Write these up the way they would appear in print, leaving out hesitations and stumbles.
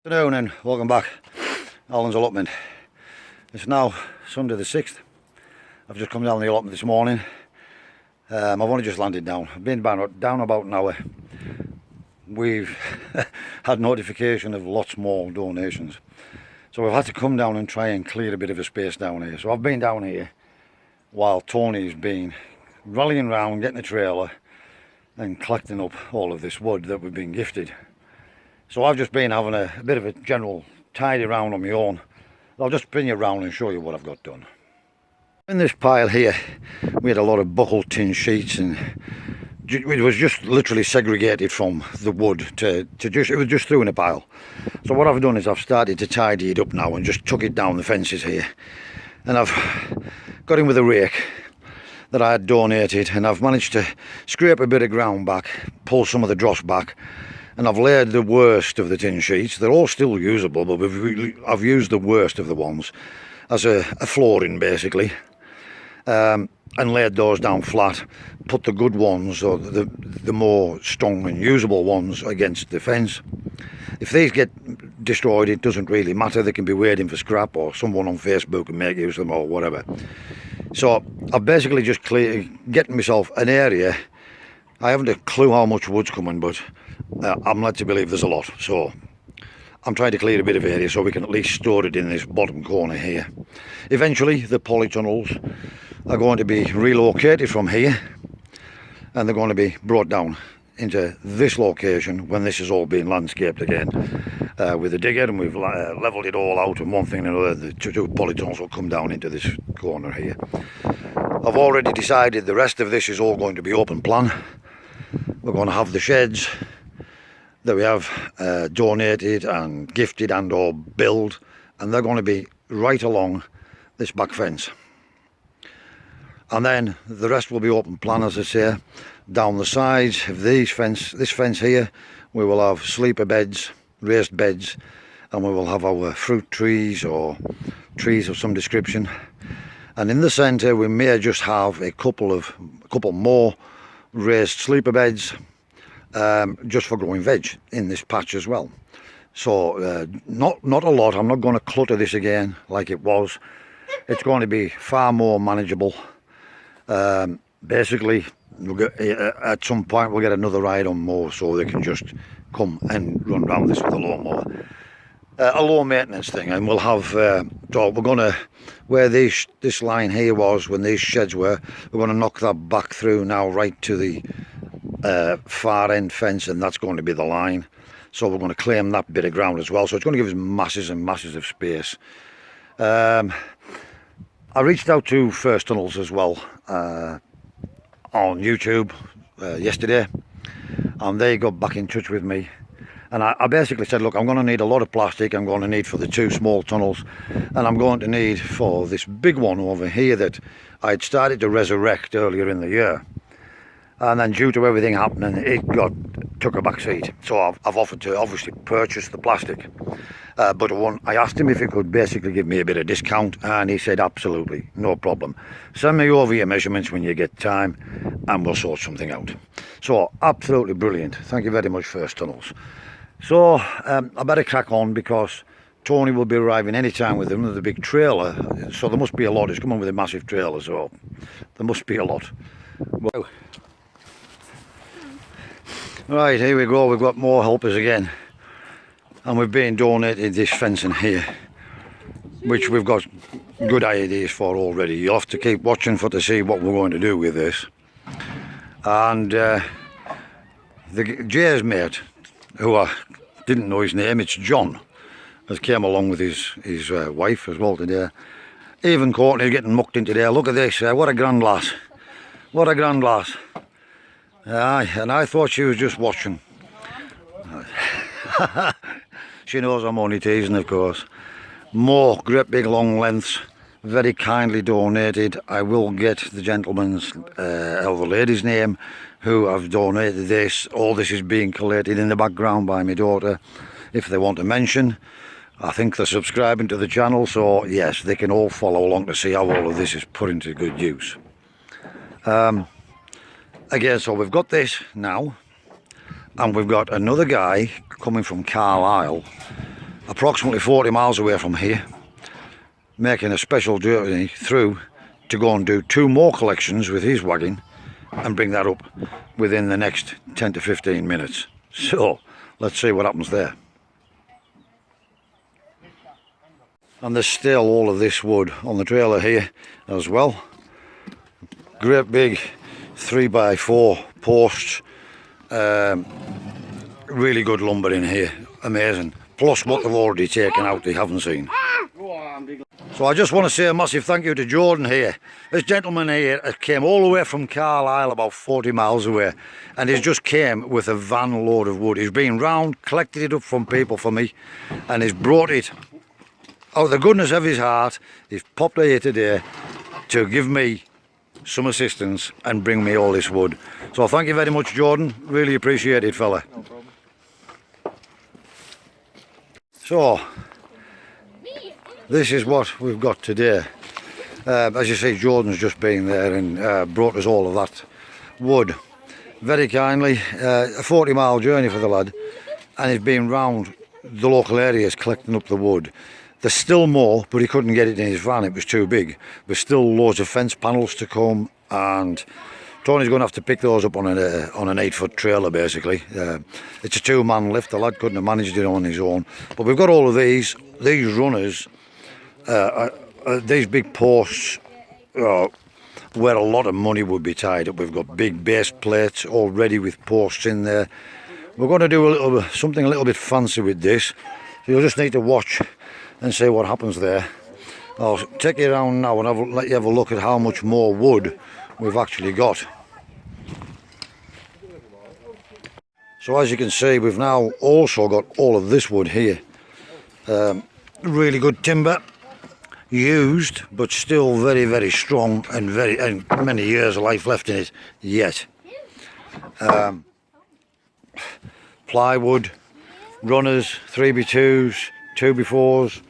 Good afternoon and welcome back. Alan's Allotment. It's now Sunday the 6th. I've just come down the allotment this morning. I've only just landed down. I've been down about an hour. We've had notification of lots more donations. So we've had to come down and try and clear a bit of a space down here. So I've been down here while Tony's been rallying around, getting a trailer and collecting up all of this wood that we've been gifted. So I've just been having a bit of a general tidy round on my own. I'll just bring you around and show you what I've got done. In this pile here, we had a lot of buckled tin sheets, and it was just literally segregated from the wood it was just through in a pile. So what I've done is I've started to tidy it up now and just took it down the fences here. And I've got in with a rake that I had donated, and I've managed to scrape a bit of ground back, pull some of the dross back, and I've laid the worst of the tin sheets. They're all still usable, but I've used the worst of the ones as a flooring basically, and laid those down flat, put the good ones, or the more strong and usable ones, against the fence. If these get destroyed, it doesn't really matter. They can be weighed in for scrap, or someone on Facebook can make use of them, or whatever. So I've basically just getting myself an area. I haven't a clue how much wood's coming, but I'm led to believe there's a lot. So I'm trying to clear a bit of area so we can at least store it in this bottom corner here. Eventually the polytunnels are going to be relocated from here, and they're going to be brought down into this location when this has all been landscaped again with a digger, and we've levelled it all out, and one thing and another, the two polytunnels will come down into this corner here. I've already decided the rest of this is all going to be open plan. We're going to have the sheds that we have donated and gifted and or built, and they're going to be right along this back fence. And then the rest will be open plan, as I say. Down the sides of this fence here, we will have sleeper beds, raised beds, and we will have our fruit trees or trees of some description. And in the centre we may just have a couple more raised sleeper beds, just for growing veg in this patch as well. So not a lot. I'm not going to clutter this again like it was. It's going to be far more manageable. Basically, at some point we'll get another ride on mower, so they can just come and run around this with a lawnmower. A low maintenance thing, and we'll have so we're going to, where this line here was when these sheds we're going to knock that back through now right to the far end fence, and that's going to be the line. So we're going to claim that bit of ground as well, so it's going to give us masses and masses of space. I reached out to First Tunnels as well on YouTube yesterday, and they got back in touch with me, and I basically said, look, I'm going to need a lot of plastic. I'm going to need for the two small tunnels, and I'm going to need for this big one over here that I'd started to resurrect earlier in the year, and then due to everything happening it took a back seat. So I've offered to obviously purchase the plastic, but I asked him if he could basically give me a bit of discount, and he said absolutely, no problem, send me over your measurements when you get time and we'll sort something out. So absolutely brilliant. Thank you very much, First Tunnels. So I better crack on, because Tony will be arriving any time with him with a big trailer, so there must be a lot. He's coming with a massive trailer, so there must be a lot. Well, right, here we go. We've got more helpers again, and we've been donated this fencing here, which we've got good ideas for already. You'll have to keep watching to see what we're going to do with this. And Jay's mate, who I didn't know his name, it's John, has came along with his wife as well today. Even Courtney getting mucked in today. Look at this, what a grand lass, what a grand lass. Aye, and I thought she was just watching. She knows I'm only teasing, of course. More great big long lengths, very kindly donated. I will get the gentleman's or the lady's name who have donated this. All this is being collated in the background by my daughter. If they want to mention, I think they're subscribing to the channel, so yes, they can all follow along to see how all of this is put into good use. Again, so we've got this now, and we've got another guy coming from Carlisle approximately 40 miles away from here, making a special journey through to go and do 2 more collections with his wagon and bring that up within the next 10 to 15 minutes. So let's see what happens there. And there's still all of this wood on the trailer here as well. Great big 3x4 posts. Really good lumber in here, amazing. Plus what they've already taken out they haven't seen. So I just want to say a massive thank you to Jordan here. This gentleman here came all the way from Carlisle, about 40 miles away, and he's just came with a van load of wood. He's been round, collected it up from people for me, and he's brought it out of the goodness of his heart. He's popped here today to give me some assistance and bring me all this wood. So thank you very much, Jordan. Really appreciate it, fella. No problem. So this is what we've got today. As you see, Jordan's just been there and brought us all of that wood very kindly. A 40-mile journey for the lad, and he's been round the local areas collecting up the wood. There's still more, but he couldn't get it in his van, it was too big. There's still loads of fence panels to come, and Tony's going to have to pick those up on an 8-foot trailer basically. It's a 2-man lift, the lad couldn't have managed it on his own. But we've got all of these runners, these big posts where a lot of money would be tied up. We've got big base plates already with posts in there. We're going to do something a little bit fancy with this. So you'll just need to watch and see what happens there. I'll take you around now and let you have a look at how much more wood we've actually got. So as you can see, we've now also got all of this wood here. Really good timber, used but still very, very strong, and many years of life left in it yet. Plywood, runners, 3x2s, 2x4s,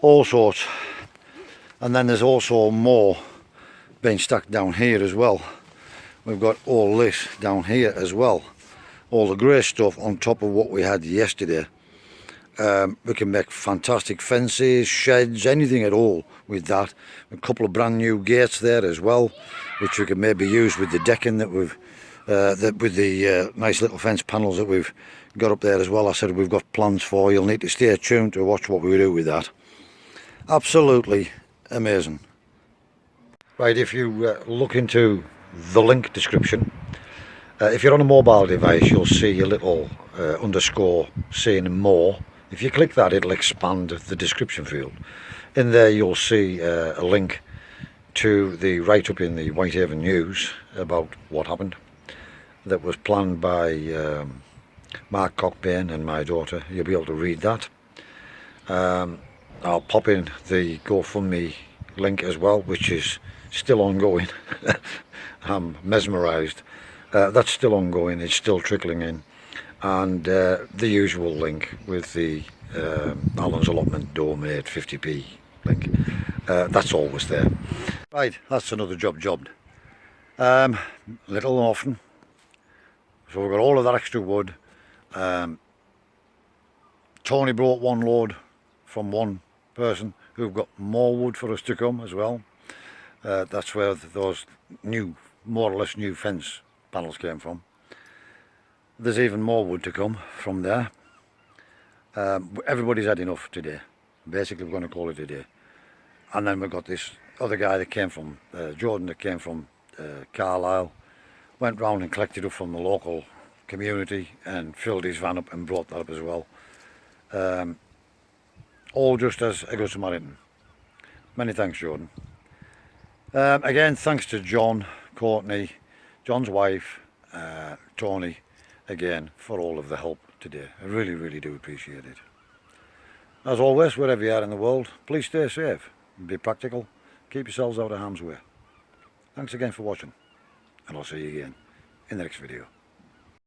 all sorts. And then there's also more being stacked down here as well. We've got all this down here as well, all the grey stuff on top of what we had yesterday. We can make fantastic fences, sheds, anything at all with that. A couple of brand new gates there as well, which we can maybe use with the decking that we've with the nice little fence panels that we've got up there as well. I said we've got plans for. You'll need to stay tuned to watch what we do with that. Absolutely amazing. Right, if you look into the link description, if you're on a mobile device, you'll see a little underscore saying more. If you click that, it'll expand the description field. In there you'll see a link to the write-up in the Whitehaven News about what happened, that was planned by Mark Cockbain and my daughter. You'll be able to read that. I'll pop in the GoFundMe link as well, which is still ongoing. I'm mesmerised. That's still ongoing, it's still trickling in. And the usual link with the Alan's Allotment Doormate 50p link. That's always there. Right, that's another jobbed. Little often. So we've got all of that extra wood. Tony brought one load from one person who've got more wood for us to come as well. That's where those new, more or less new fence panels came from. There's even more wood to come from there. Everybody's had enough today. Basically we're going to call it a day. And then we've got this other guy that came from, Jordan, that came from Carlisle, went round and collected up from the local community and filled his van up and brought that up as well. All just as a good Samaritan. Many thanks, Jordan. Again, thanks to John, Courtney, John's wife, Tony, again, for all of the help today. I really, really do appreciate it. As always, wherever you are in the world, please stay safe, be practical, keep yourselves out of harm's way. Thanks again for watching, and I'll see you again in the next video.